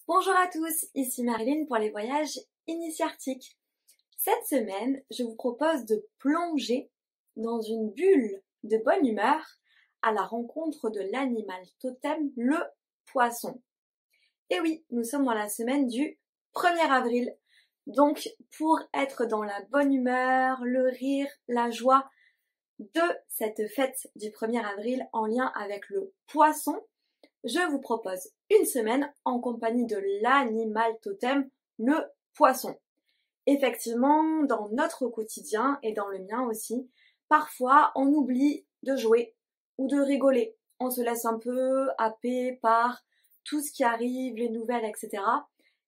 Bonjour à tous, ici Marilyn pour les voyages initiatiques. Cette semaine, je vous propose de plonger dans une bulle de bonne humeur à la rencontre de l'animal totem, le poisson. Et oui, nous sommes dans la semaine du 1er avril. Donc, pour être dans la bonne humeur, le rire, la joie de cette fête du 1er avril en lien avec le poisson, je vous propose une semaine en compagnie de l'animal totem, le poisson. Effectivement, dans notre quotidien et dans le mien aussi, parfois on oublie de jouer ou de rigoler. On se laisse un peu happer par tout ce qui arrive, les nouvelles, etc.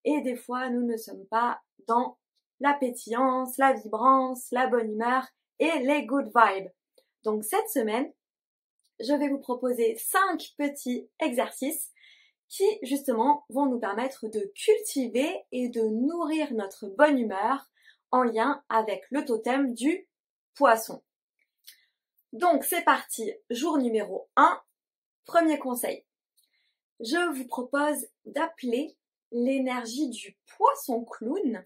Et des fois, nous ne sommes pas dans la pétillance, la vibrance, la bonne humeur et les good vibes. Donc cette semaine, je vais vous proposer 5 petits exercices qui justement vont nous permettre de cultiver et de nourrir notre bonne humeur en lien avec le totem du poisson. Donc c'est parti, jour numéro 1, premier conseil. Je vous propose d'appeler l'énergie du poisson clown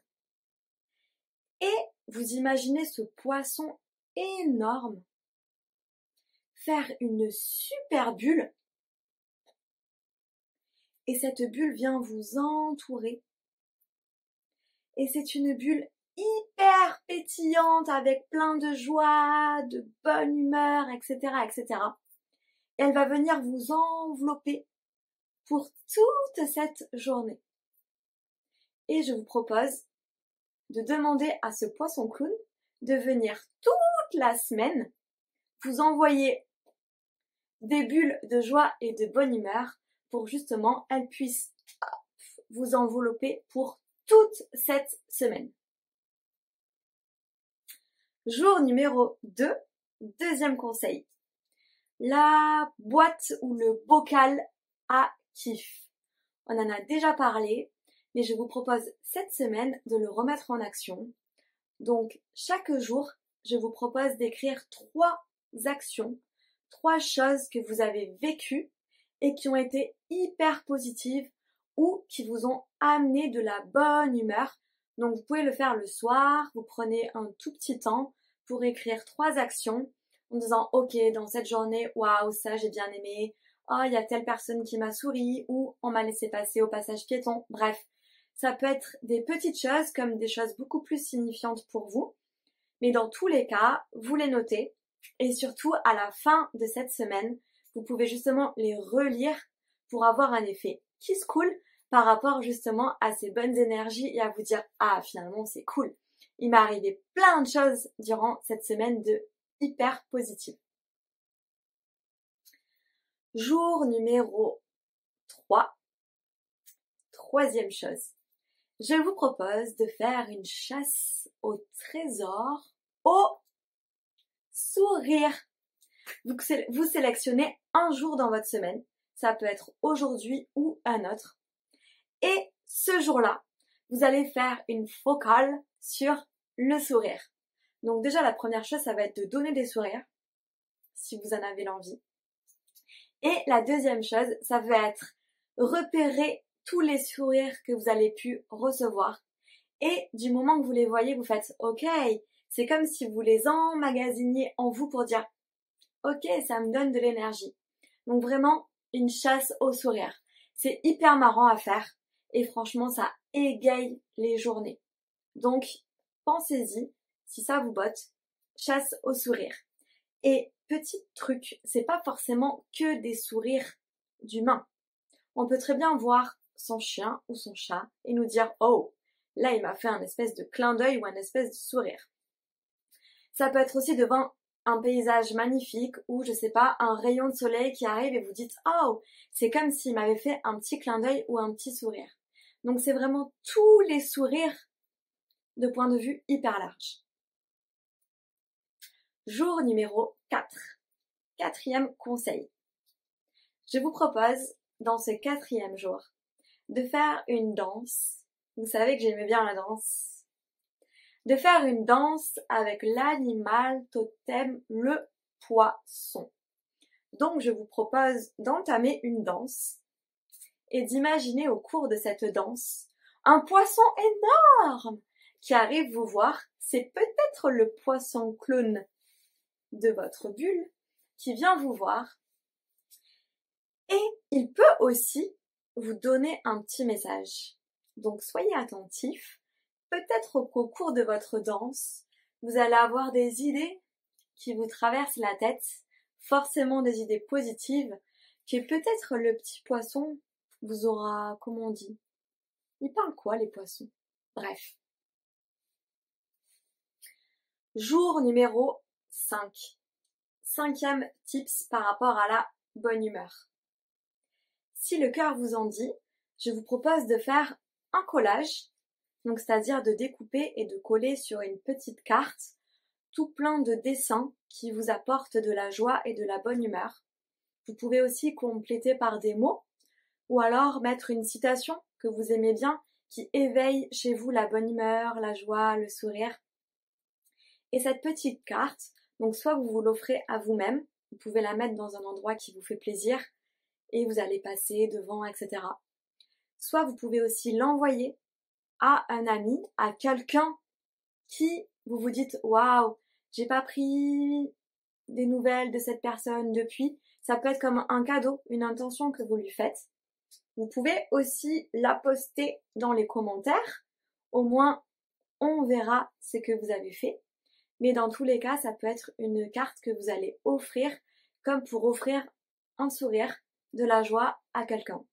et vous imaginez ce poisson énorme faire une super bulle et cette bulle vient vous entourer. Et c'est une bulle hyper pétillante avec plein de joie, de bonne humeur, etc., etc. Et elle va venir vous envelopper pour toute cette journée. Et je vous propose de demander à ce poisson clown de venir toute la semaine vous envoyer des bulles de joie et de bonne humeur pour justement elle puisse vous envelopper pour toute cette semaine. Jour numéro 2, deuxième conseil. La boîte ou le bocal à kiff. On en a déjà parlé, mais je vous propose cette semaine de le remettre en action. Donc chaque jour, je vous propose d'écrire 3 actions, 3 choses que vous avez vécues et qui ont été hyper positives ou qui vous ont amené de la bonne humeur. Donc vous pouvez le faire le soir, vous prenez un tout petit temps pour écrire 3 actions en disant ok, dans cette journée, waouh, ça j'ai bien aimé, oh il y a telle personne qui m'a souri ou on m'a laissé passer au passage piéton. Bref, ça peut être des petites choses comme des choses beaucoup plus signifiantes pour vous, mais dans tous les cas, vous les notez et surtout à la fin de cette semaine, vous pouvez justement les relire pour avoir un effet kiss cool par rapport justement à ces bonnes énergies et à vous dire ah finalement c'est cool. Il m'est arrivé plein de choses durant cette semaine de hyper positive. Jour numéro 3, troisième chose. Je vous propose de faire une chasse au trésor au sourire. Vous sélectionnez un jour dans votre semaine. Ça peut être aujourd'hui ou un autre. Et ce jour-là, vous allez faire une focale sur le sourire. Donc déjà, la première chose, ça va être de donner des sourires, si vous en avez l'envie. Et la deuxième chose, ça va être repérer tous les sourires que vous avez pu recevoir. Et du moment que vous les voyez, vous faites « Ok », c'est comme si vous les emmagasiniez en vous pour dire « Ok, ça me donne de l'énergie ». Donc vraiment, une chasse au sourire. C'est hyper marrant à faire et franchement, ça égaye les journées. Donc, pensez-y, si ça vous botte, chasse au sourire. Et petit truc, c'est pas forcément que des sourires d'humains. On peut très bien voir son chien ou son chat et nous dire « Oh, là il m'a fait un espèce de clin d'œil ou un espèce de sourire ». Ça peut être aussi devant un paysage magnifique ou je sais pas, un rayon de soleil qui arrive et vous dites « Oh, c'est comme s'il m'avait fait un petit clin d'œil ou un petit sourire ». Donc c'est vraiment tous les sourires de point de vue hyper large. Jour numéro 4. Quatrième conseil. Je vous propose, dans ce 4e jour, de faire une danse. Vous savez que j'aimais bien la danse. De faire une danse avec l'animal totem, le poisson. Donc je vous propose d'entamer une danse et d'imaginer au cours de cette danse un poisson énorme qui arrive vous voir. C'est peut-être le poisson clown de votre bulle qui vient vous voir. Et il peut aussi vous donner un petit message. Donc soyez attentifs. Peut-être qu'au cours de votre danse, vous allez avoir des idées qui vous traversent la tête, forcément des idées positives, que peut-être le petit poisson vous aura, comment on dit, ils parlent quoi les poissons? Bref. Jour numéro 5. 5e tips par rapport à la bonne humeur. Si le cœur vous en dit, je vous propose de faire un collage, donc c'est-à-dire de découper et de coller sur une petite carte tout plein de dessins qui vous apportent de la joie et de la bonne humeur. Vous pouvez aussi compléter par des mots ou alors mettre une citation que vous aimez bien qui éveille chez vous la bonne humeur, la joie, le sourire. Et cette petite carte, donc soit vous l'offrez à vous-même, vous pouvez la mettre dans un endroit qui vous fait plaisir et vous allez passer devant, etc. Soit vous pouvez aussi l'envoyer à un ami, à quelqu'un qui vous vous dites « Waouh, j'ai pas pris des nouvelles de cette personne depuis ». Ça peut être comme un cadeau, une intention que vous lui faites. Vous pouvez aussi la poster dans les commentaires. Au moins, on verra ce que vous avez fait. Mais dans tous les cas, ça peut être une carte que vous allez offrir comme pour offrir un sourire, de la joie à quelqu'un.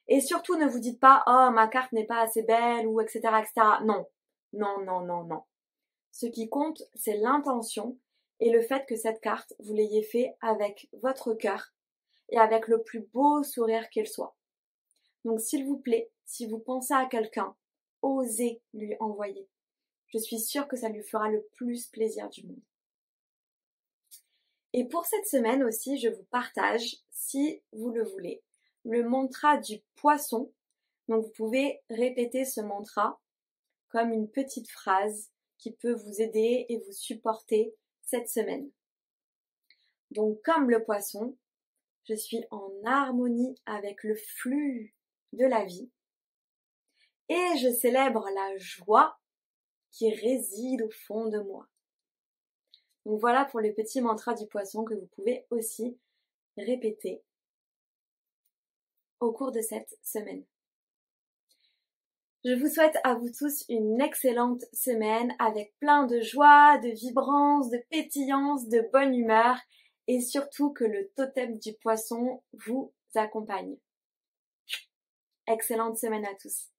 Et surtout, ne vous dites pas « Oh, ma carte n'est pas assez belle » ou etc. etc. Non, non, non, non, non. Ce qui compte, c'est l'intention et le fait que cette carte, vous l'ayez fait avec votre cœur et avec le plus beau sourire qu'il soit. Donc s'il vous plaît, si vous pensez à quelqu'un, osez lui envoyer. Je suis sûre que ça lui fera le plus plaisir du monde. Et pour cette semaine aussi, je vous partage, si vous le voulez, le mantra du poisson. Donc vous pouvez répéter ce mantra comme une petite phrase qui peut vous aider et vous supporter cette semaine. Donc comme le poisson, je suis en harmonie avec le flux de la vie et je célèbre la joie qui réside au fond de moi. Donc voilà pour le petit mantra du poisson que vous pouvez aussi répéter au cours de cette semaine. Je vous souhaite à vous tous une excellente semaine avec plein de joie, de vibrance, de pétillance, de bonne humeur et surtout que le totem du poisson vous accompagne. Excellente semaine à tous.